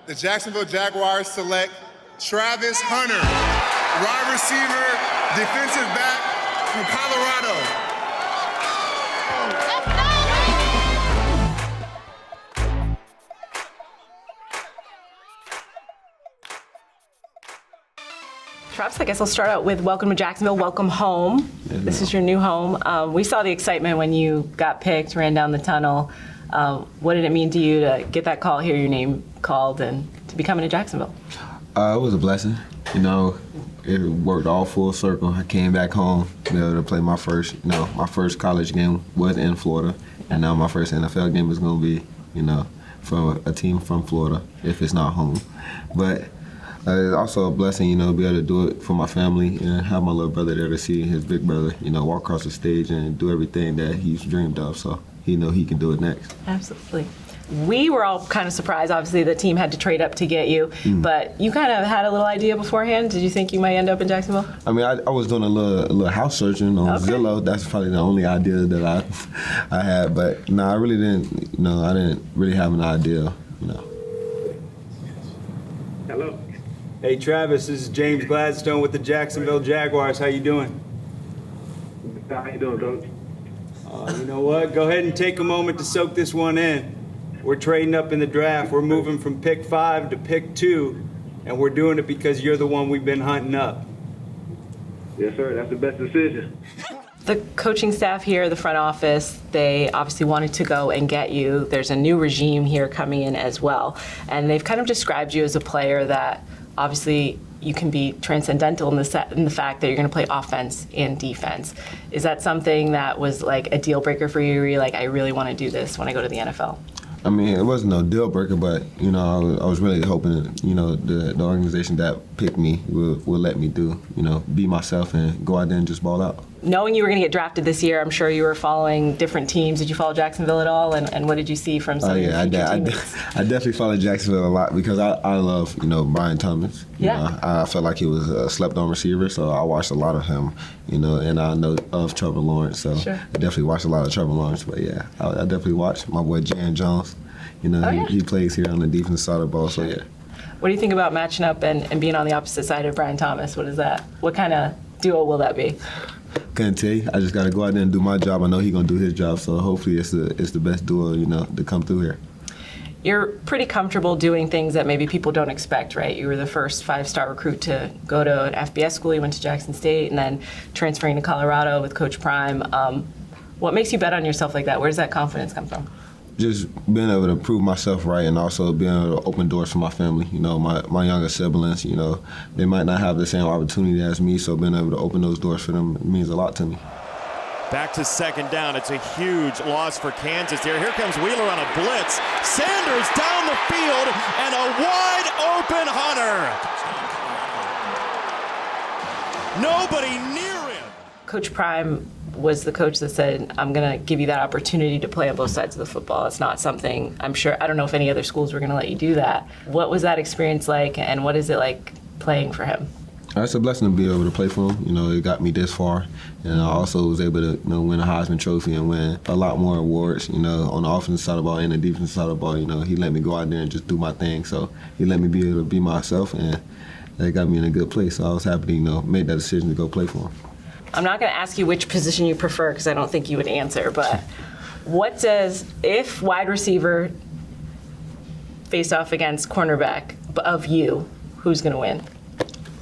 the Jacksonville Jaguars select Travis Hunter, wide receiver, defensive back from Colorado. Travis, I guess I'll start out with welcome to Jacksonville, welcome home. This is your new home. We saw the excitement when you got picked, ran down the tunnel. What did it mean to you to get that call, hear your name called, and to be coming to Jacksonville? It was a blessing. You know, it worked all full circle. I came back home to be able to play my first college game was in Florida, and now my first NFL game is going to be, from a team from Florida, if it's not home. But it's also a blessing, to be able to do it for my family and have my little brother there to see his big brother, walk across the stage and do everything that he's dreamed of. So he can do it next. Absolutely. We were all kind of surprised. Obviously, the team had to trade up to get you, but you kind of had a little idea beforehand. Did you think you might end up in Jacksonville? I mean, I was doing a little house searching on Zillow. That's probably the only idea that I had. But no, I really didn't. I didn't really have an idea. Hello. Hey Travis, this is James Gladstone with the Jacksonville Jaguars. How you doing? How you doing, Coach? You know what? Go ahead and take a moment to soak this one in. We're trading up in the draft. We're moving from pick 5 to pick 2, and we're doing it because you're the one we've been hunting up. Yes, sir. That's the best decision. The coaching staff here, the front office, they obviously wanted to go and get you. There's a new regime here coming in as well, and they've kind of described you as a player that obviously you can be transcendental in the fact that you're going to play offense and defense. Is that something that was like a deal breaker for you? Where you're like, I really want to do this when I go to the NFL? I mean, it wasn't no deal breaker, but I was really hoping the organization that picked me will let me be myself and go out there and just ball out. Knowing you were going to get drafted this year, I'm sure you were following different teams. Did you follow Jacksonville at all? And what did you see from some of your future teammates? I definitely followed Jacksonville a lot because I love, Brian Thomas. I felt like he was a slept-on receiver, so I watched a lot of him, and I know of Trevor Lawrence, so I definitely watched a lot of Trevor Lawrence. But, yeah, I definitely watched my boy Jan Jones. He plays here on the defensive side of the ball, so, yeah. What do you think about matching up and being on the opposite side of Brian Thomas? What is that? What kind of duo will that be? Couldn't tell you. I just got to go out there and do my job. I know he's going to do his job, so hopefully it's the best duo, to come through here. You're pretty comfortable doing things that maybe people don't expect, right? You were the first 5-star recruit to go to an FBS school. You went to Jackson State and then transferring to Colorado with Coach Prime. What makes you bet on yourself like that? Where does that confidence come from? Just being able to prove myself right and also being able to open doors for my family. My younger siblings, they might not have the same opportunity as me, so being able to open those doors for them means a lot to me. Back to second down. It's a huge loss for Kansas here. Here comes Wheeler on a blitz. Sanders down the field and a wide open Hunter. Nobody near him. Coach Prime was the coach that said, I'm going to give you that opportunity to play on both sides of the football. It's not something, I don't know if any other schools were going to let you do that. What was that experience like, and what is it like playing for him? It's a blessing to be able to play for him. It got me this far. And I also was able to win a Heisman Trophy and win a lot more awards, on the offensive side of the ball and the defensive side of the ball. He let me go out there and just do my thing. So he let me be able to be myself, and that got me in a good place. So I was happy to, make that decision to go play for him. I'm not going to ask you which position you prefer because I don't think you would answer, but if wide receiver face off against cornerback of you, who's going to win?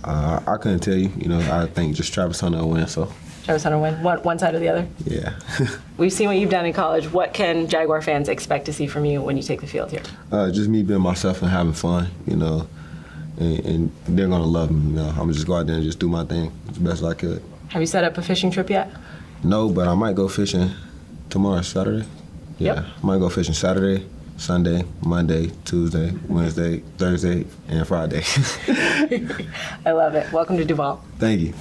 I couldn't tell you. I think just Travis Hunter will win. So Travis Hunter win? One side or the other? Yeah. We've seen what you've done in college. What can Jaguar fans expect to see from you when you take the field here? Just me being myself and having fun, and they're going to love me. I'm going to just go out there and just do my thing as best I could. Have you set up a fishing trip yet? No, but I might go fishing tomorrow, Saturday. Yeah, Yep. I might go fishing Saturday, Sunday, Monday, Tuesday, Wednesday, Thursday, and Friday. I love it. Welcome to Duval. Thank you.